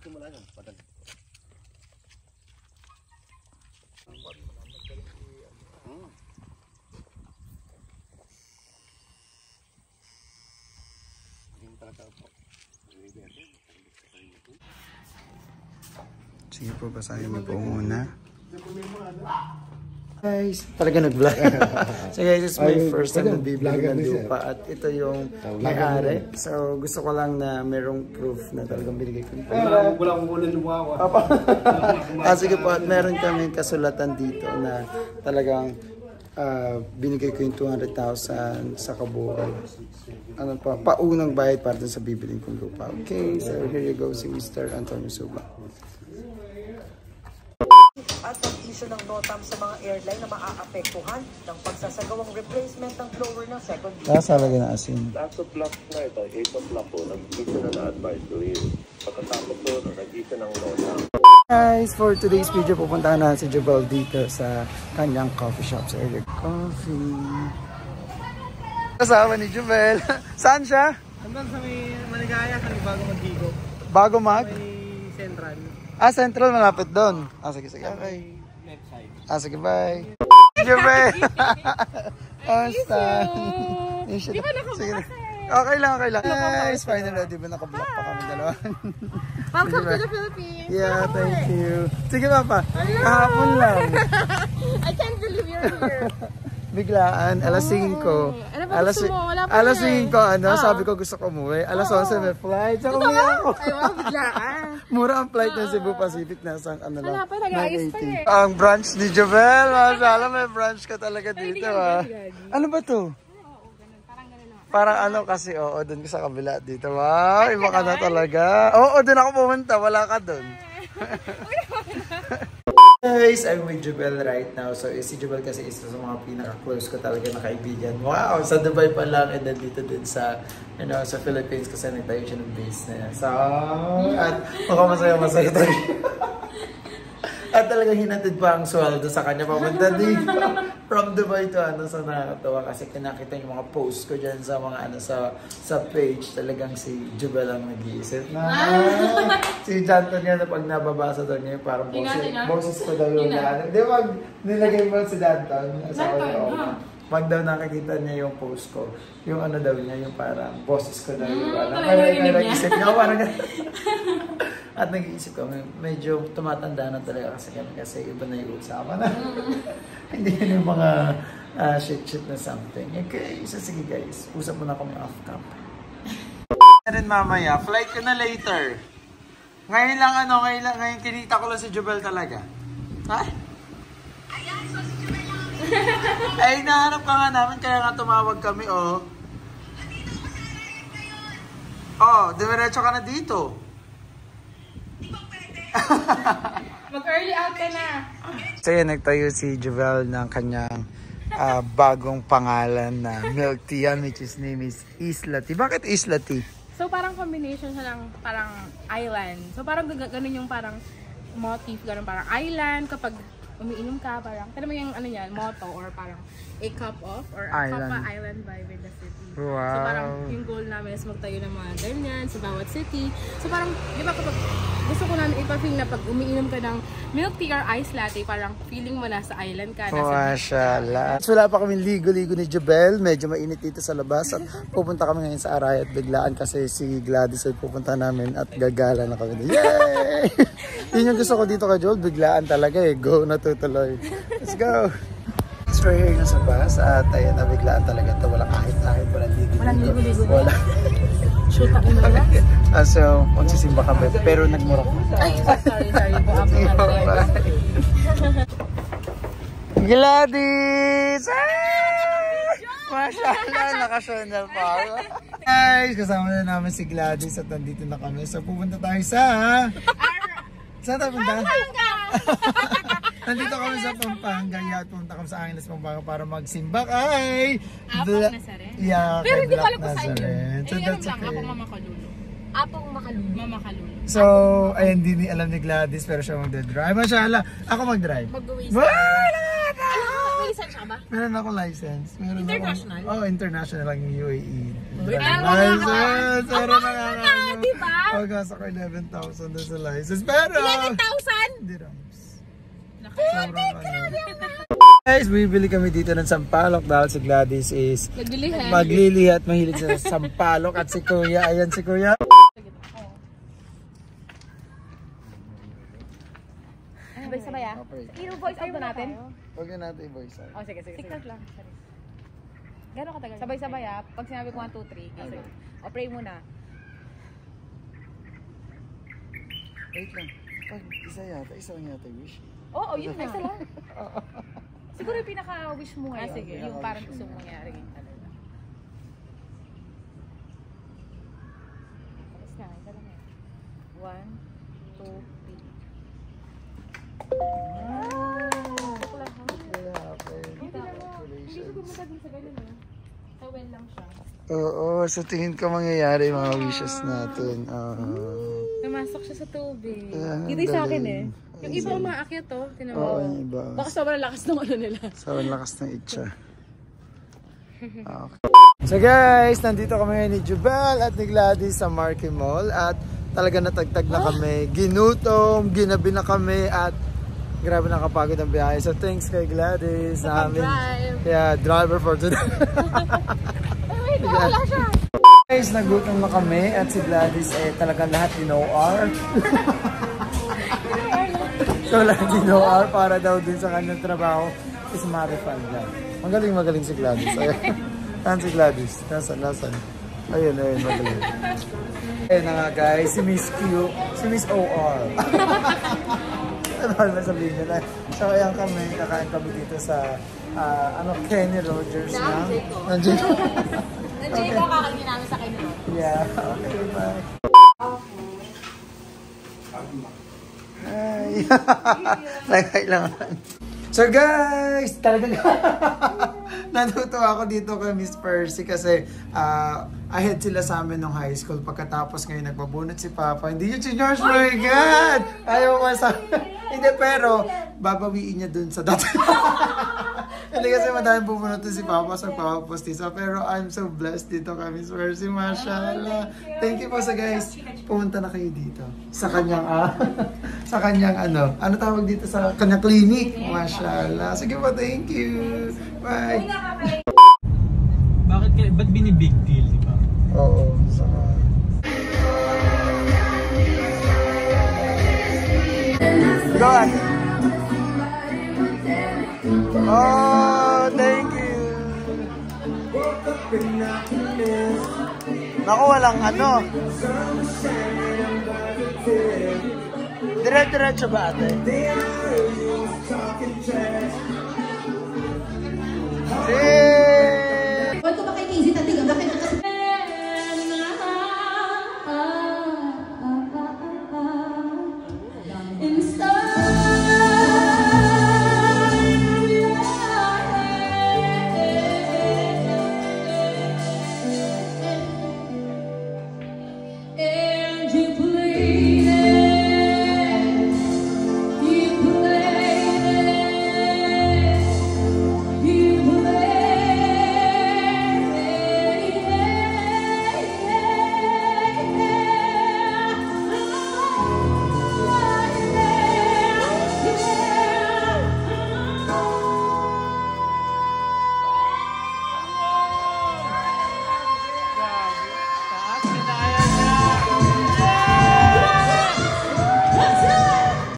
magsimula yan. Padal. Sige po, basahin mo po muna. Guys, talaga nag-vlog. So guys, it's my first time na bibili ng lupa at ito yung may-ari. So gusto ko lang na merong proof na talagang binigay ko. Wala akong ulan lumawa. Sige po, at meron kami kasulatan dito na talagang binigay ko yung 200,000 sa kabuuan. Ano pa, paunang bayad para dun sa bibiling kong lupa. Okay, so here you go si Mr. Antonio Suba. At pag-issue ng NOTAM sa mga airline na maaapektuhan ng pagsasagawang replacement ng blower ng second year. Tapos halagay na asin. Last o'clock na ito, 8 o'clock po, nag-issue na na-advisory. Pagkatapos po, nag-issue ng NOTAM. Guys, for today's video, pupuntahan na si Jubel dito sa kanyang coffee shop. So, Earlier Coffee. Kasama ni Jubel. Saan siya? Hanggang sa may Maligaya, sa bago mag-gigo. Bago mag? May Central. Central, malapit doon. Sige, sige. Okay. Left side. Sige, bye. Jubel! Basta. Di ba nakabukas Okay lang, okay lang. Guys, finally, di ba nakablock pa kami dalawa? Welcome to the Philippines! Yeah, thank you. Sige, Papa. Kahapon lang. I can't believe you're here. Biglaan, alas 5. Ano ba gusto mo? Wala pa alas yan. 5, sabi ko gusto ko umuwi. Alas 11 may flight. Saka umuwi ako. Ay, wow, biglaan. Mura ang flight ng Cebu Pacific. Nasa lang. Wala pa, nag-ayos pa eh. Ang branch ni Jubel. Masala, may branch ka talaga dito. Ano ba to? Parang ano kasi, doon ka sa kabila dito. Wow, iba ka na talaga. Doon ako pumunta. Wala ka doon. Guys, I'm with Jubel right now. So, si Jubel kasi isa sa mga pinaka-close ko talaga na kaibigan. Wow, sa Dubai pa lang and then dito din sa, sa Philippines kasi nagtayo siya ng business. So, at mukhang masaya tayo. At talagang hinatid pa ang sweldo sa kanya papunta dito. From Dubai to sa nakakatawa kasi kinakita yung mga post ko dyan sa mga sa page. Talagang si Jubel ang nag-iisip na si Janton nga na pag nababasa daw niya parang boses ko daw yung di ba nilagay mo si Danton? Pag daw nakikita niya yung post ko, yung daw niya, yung parang boses ko daw yung nag-iisip niya parang at nag-iisip ko, medyo tumatanda na talaga kasi iba na yung usapan na. Hindi yun yung mga shit na something. Okay, sige guys, usap muna kami off-cam. Rin mamaya, flight ko na later. Ngayon lang ngayon kinita ko lang si Jubel talaga. Ha? Ayan, so si Jubel lang. Ay, nahanap ka nga namin, kaya nga tumawag kami, Nandito ko sa airline ngayon. Diretso ka na dito. Mag-early out ka na. So yun, nagtayo si Jubel ng kanyang bagong pangalan na milk tea, which his name is Isla Tea. Bakit Isla Tea? So parang combination siya ng parang island. So parang ganun yung parang motif, ganun parang island. Kapag umiinom ka, parang, mo yung motto or parang a cup of or a cup of island vibe in the city. Wow. So parang yung goal namin is magtayo ng mga ganyan sa bawat city. So parang, di ba kapag gusto ko namin ipag-feel na pag umiinom ka ng milk tea or ice latte, parang feeling mo nasa island ka. Mashallah. So wala pa kami ligo-ligo ni Jubel. Medyo mainit dito sa labas. At pupunta kami ngayon sa Arayat biglaan kasi si Gladys ay pupunta namin at gagala na kami. Yay! Yun yung gusto ko dito kay Joel. Biglaan talaga Go na tutuloy. Let's go! We're here na sa bus at ayun na biglaan talaga ito. Walang ahit-ahit. Walang ligo-ligo. Wala. Shoot ako na. So, magsisimba kami. Pero nagmura ko. Ay, sorry po. Gladys! Mashallah, naka-channel pa ako. Guys, kasama na namin si Gladys at nandito na kami. So, pupunta tayo sa... Saan tayo punta? Nandito kami sa Pampanga. Pumunta kami sa Angeles, Pampanga para magsimba kay... Apong Nazaren? Yeah, pero hindi ko alam kung saan yun. So that's okay. Apong Mama Kalulu. Apong Mama Kalulu. So, ayun, hindi alam ni Gladys pero siya magdadrive. Mashallah, ako mag-drive. Mag-uwi May lisensya ba? Meron akong license. International? International lang yung UAE. License! Meron na nga. Diba? Pagkasa ko 11,000 na sa license. Pero... 11,000? Dirhams. Sobrang guys, bibili kami dito ng sampalok dahil si Gladys is maglilihi at mahilig sa sampalok at si Kuya, ayan si Kuya. Sabay-sabay ah. I-voice out na natin? Huwag na natin i-voice out. Oh, sige. Secret lang. Gano'n katagal? Sabay-sabay ah. Pag sinabi ko 1, 2, 3. Okay. O, pray muna. Wait lang. Pag isa lang yata wish. Oo, yun na. Isa lang. Siguro yung pinaka-wish mo ngayon. Sige. Yung parang gusto mong mangyari. Tapos na, isa lang yan. 1, 2, 3. Hindi ko gumagagin sa ganun eh. Sa well lang siya. Oo, sa tingin ko mangyayari yung mga wishes natin. Namasok siya sa tubig. Dito sa akin eh. Yung iba umaakyat to. Oo, yung iba. Baka sobrang lakas ng ano nila. Sobrang lakas ng itcha. Okay. So guys, nandito kami ngayon ni Jubel at ni Gladys sa Marquee Mall. At talaga natagtag na kami. Ginutom, ginabi na kami at grabe nakapagod ang biyahe. So thanks kay Gladys. Driver for today. Wala siya. Guys, nagutom na kami at si Gladys talagang lahat in-OR. So lahat in-OR para daw din sa kanyang trabaho is ma-refund lang. Magaling si Gladys. Ayan si Gladys. Nasaan? Ayun, magaling. Ayun na nga guys, si Miss Q, si Miss OR. Ano sabihin nila? So ayan kami, kakain kami dito sa Kenny Rogers na. Nandiyan ko. Nandiyan ko kakainin namin sa Kenny Rogers. Yeah, okay, bye. Hi. Nagkailangan. So guys, talagang natutuwa ako dito kay Miss Percy kasi ahead sila sa amin nung high school. Pagkatapos ngayon nagpabunot si Papa. Hindi yun si George, my God! Ayaw mo masabi. Hindi, pero babawiin niya dun sa dati. Hindi kasi madaming pumunot si Papa sa Papa-Postisa. Pero I'm so blessed dito kay Miss Percy. Mashallah. Thank you po sa guys. Pumunta na kayo dito. Sa kanyang, sa kanyang ano tawag dito sa kanyang clinic. Mashallah. Sige po, thank you. Bye. Ba't binibig deal, di ba? Oo, saka. Go on. Oh, thank you. Naku, walang ano. Dire-diretso ba ate? Huwag ko ba kay Casey tatig? Bakit